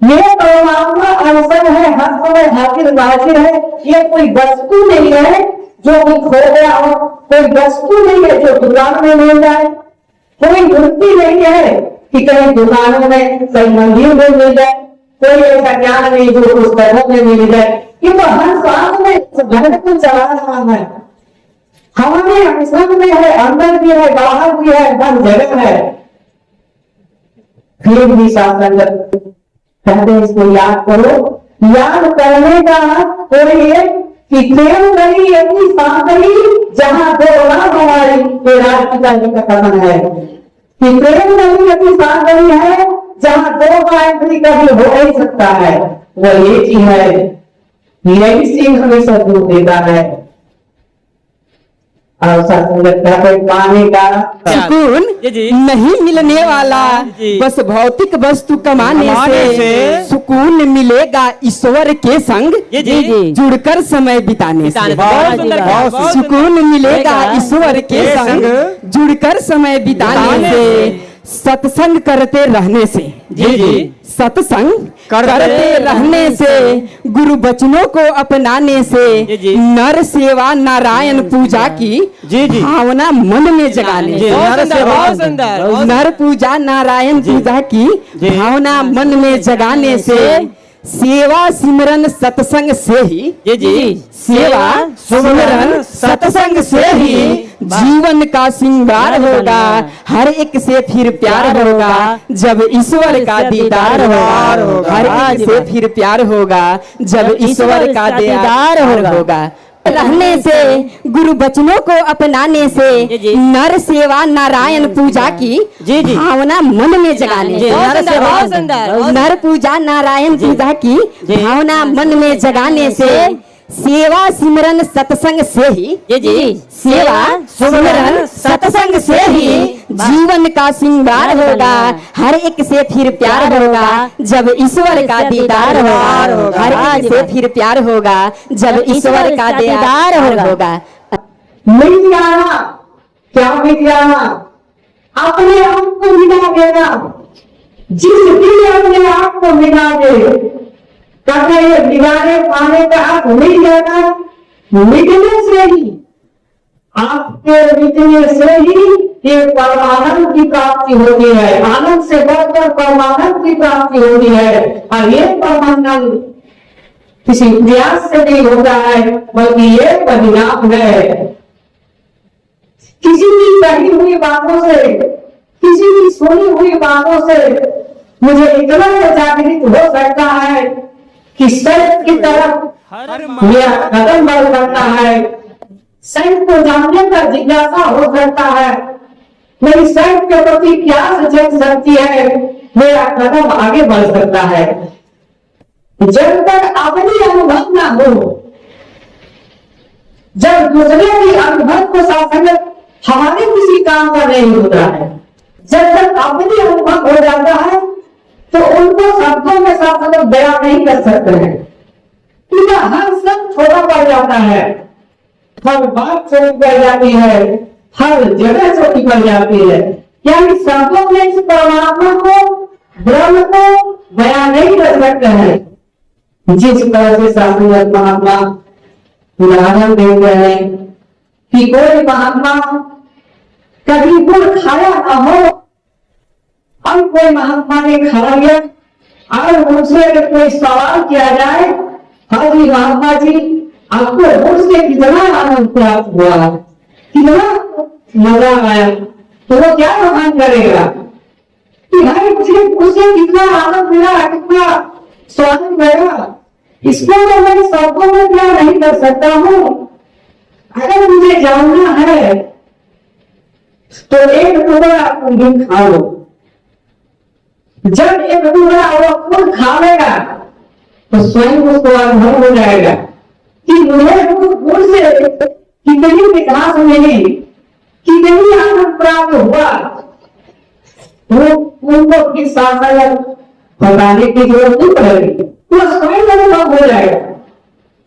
ये परमात्मा अवसर है, हर समय हाजिर नाजिर है। ये कोई वस्तु नहीं है जो कि खो गया हो, कोई वस्तु नहीं है जो दुकान में मिल जाए, कोई मूर्ति नहीं है कि कहीं दुकानों में, कहीं मंदिर में मिल जाए, कोई ऐसा ज्ञान नहीं जो पुस्तकों में मिल जाए। ये तो हर सांस में घर को चला रहा है, हमारे अंदर में है, अंदर भी है, बाहर भी है, हर जगह है। फिर भी शासन कहते हैं इसको याद करो। याद करने का कोई एक कि प्रेम करी अपनी सांकरी जहां दो राम हमारी तेरा पिता जी का कथन है कि प्रेम नहीं अपनी सांकरी है जहां दो गायत्री कभी हो नहीं सकता है। वो ये चीज है, यही सिंह हमें सदगुरु देता है। और पाने का सुकून नहीं मिलने वाला बस भौतिक वस्तु कमाने से सुकून मिलेगा ईश्वर के संग जुड़कर समय बिताने से। सुकून मिलेगा ईश्वर के संग जुड़कर समय बिताने से, सत्संग करते रहने से। जी सत्संग करते रहने से, गुरु वचनों को अपनाने से, नर सेवा नारायण पूजा की भावना मन में जगाने से, नर पूजा नारायण पूजा की भावना मन में जगाने से, सेवा सिमरन सत्संग से ही सेवा सिमरन सत्संग से ही जीवन का श्रृंगार होगा। हर एक से फिर प्यार होगा जब ईश्वर का दीदार होगा। हर एक से फिर प्यार होगा जब ईश्वर का दीदार होगा। रहने से, गुरु वचनों को अपनाने से, नर सेवा नारायण पूजा की भावना मन में जगाने से, नर पूजा नारायण पूजा की भावना मन में जगाने से, सेवा सिमरन सत्संग से ही सेवा सिमरन सत्संग से ही जीवन का श्रृंगार होगा। हर एक से फिर प्यार होगा जब ईश्वर का दीदार होगा। हर एक से फिर प्यार होगा जब ईश्वर का दीदार होगा। मिल जाना, क्या मिल जाना? अपने आप को मिला देना। जिस दिन अपने आप को मिला दे बिगाड़े पाने का आप मिल जाना। मिटने से ही, आपके मिटने से ही ये परमानंद की प्राप्ति होती है। आनंद से बढ़कर परमानंद की प्राप्ति होती है। और ये परमानंद किसी प्रयास से नहीं होता है, बल्कि ये परिणाम है किसी की कही हुई बातों से, किसी की सुनी हुई बातों से मुझे इतना जागृत हो सकता है कि सत्य की तरफ मेरा कदम बढ़ सकता है। सत्य को जानने का जिज्ञासा हो सकता है। मेरी सत्य के प्रति प्यास जग सकती है। मेरा कदम आगे बढ़ सकता है। जब तक अपनी अनुभव ना हो, जब दूसरे की अनुभव को शासन हमारे किसी काम का नहीं होता है, जब तक अपनी अनुभव हो जाता है तो उनको शब्दों में शासन बयान नहीं कर सकते हैं। इनका हर सब छोटा पड़ जाता है, हर बात छोटी पड़ जाती है, हर जगह छोटी पड़ जाती है। यानी शब्दों में इस परमात्मा को, ब्रह्म को बयान नहीं कर सकते हैं। जिस तरह से शास्त्री महात्मा उदाहरण देते हैं कि कोई महात्मा कभी गुड़ खाया ना हो और कोई महात्मा ने खा लिया और उनसे अगर कोई सवाल किया जाए, हाँ जी महात्मा जी आपको गुड़ से कितना आनंद प्राप्त हुआ, कितना मजा आया, तो वो क्या प्रमाण करेगा कि भाई मुझे मुझे कितना आनंद मिला, कितना स्वाद मिला। इसको तो मैं शब्दों में क्या नहीं कर सकता हूँ। अगर मुझे जानना है तो एक टुकड़ा तुम खा लो। जब एक टुकड़ा वो खुद खाएगा तो स्वयं उसको अनुभव हो जाएगा कि मुझे गुड़ से कितनी विकास मिली, कितनी आनंद प्राप्त हुआ। वो उनको किस शासन बताने की जरूरत नहीं पड़ेगी, वो स्वयं अनुभव हो जाएगा।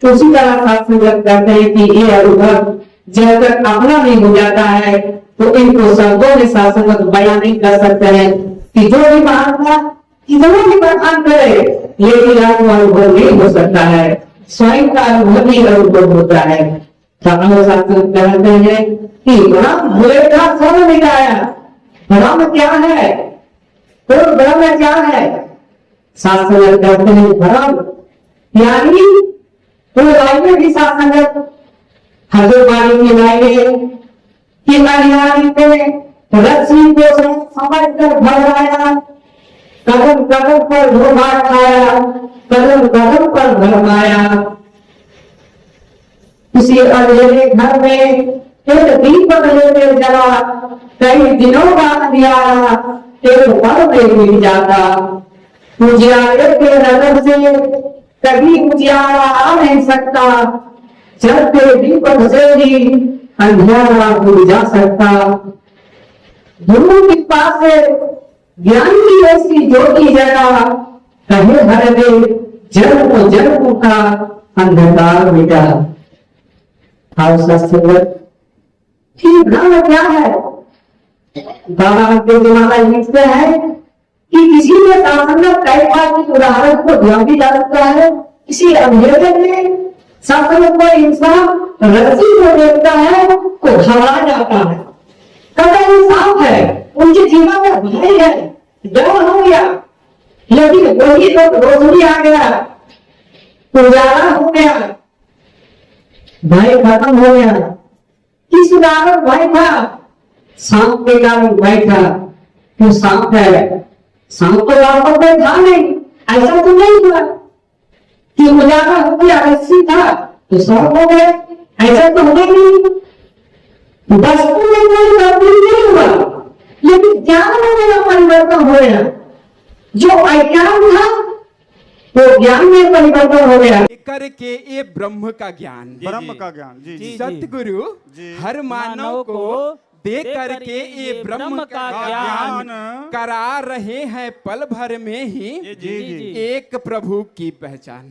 तो उसी तरह शास्त्र कहते हैं कि ये अनुभव जब तक अपना नहीं हो जाता है तो इनको शब्दों में शासन बयान नहीं कर सकते हैं। कि जो भी महात्मा कितना भी बखान करे लेकिन आपको अनुभव नहीं हो सकता है, स्वयं का अनुभव नहीं अनुभव होता है। शास्त्र कहते हैं कि ब्रह्म हुए का सब मिटाया। ब्रह्म क्या है? तो ब्रह्म क्या है? शास्त्र कहते हैं ब्रह्म यानी तो लाइने भी शास्त्र हजर पानी की लाइने कि नारी पे रस्सी को समझ कर भरवाया, कदम कदम पर धोखा खाया, कदम कदम पर भरमाया। किसी अंधेरे घर में एक दीपक लेकर जला, कई दिनों का अंधियारा एक पल में मिल जाता। उजियारे के नजर से कभी उजियारा आ नहीं सकता, चलते दीपक से ही अंधियारा भूल जा सकता। गुरु के पास ज्ञान की ऐसी ज्योति जगा, कहे हर दे जन्म का अंधकार मिटा। ब्रह्म क्या है? बाबा महाराज लिखते हैं कि किसी के शासन कई बार की उदाहरण को ध्यान भी जा सकता है। किसी अंधेरे में शासन को इंसान रस्सी को देखता है तो घबरा जाता है, कदम साफ है, उनके जीवन में भय है, डर हो गया। लेकिन वही तो रोशनी आ गया, उजाला हो गया, भय खत्म हो गया। किस कारण भय था? सांप के कारण भय था। क्यों सांप है? सांप तो वास्तव में था नहीं, ऐसा तो नहीं हुआ कि उजाला हो गया, रस्सी था तो सांप हो गए, ऐसा तो होगा नहीं। वस्तु में कोई तब्दीली नहीं हुआ, लेकिन ज्ञान में मेरा परिवर्तन हो गया। जो अज्ञान था वो ज्ञान में परिवर्तन हो गया। करके ये ब्रह्म का ज्ञान, ब्रह्म का ज्ञान जी जी सतगुरु हर मानव को दे करके ये ब्रह्म का ज्ञान करा रहे हैं पल भर में ही जी जी एक प्रभु की पहचान।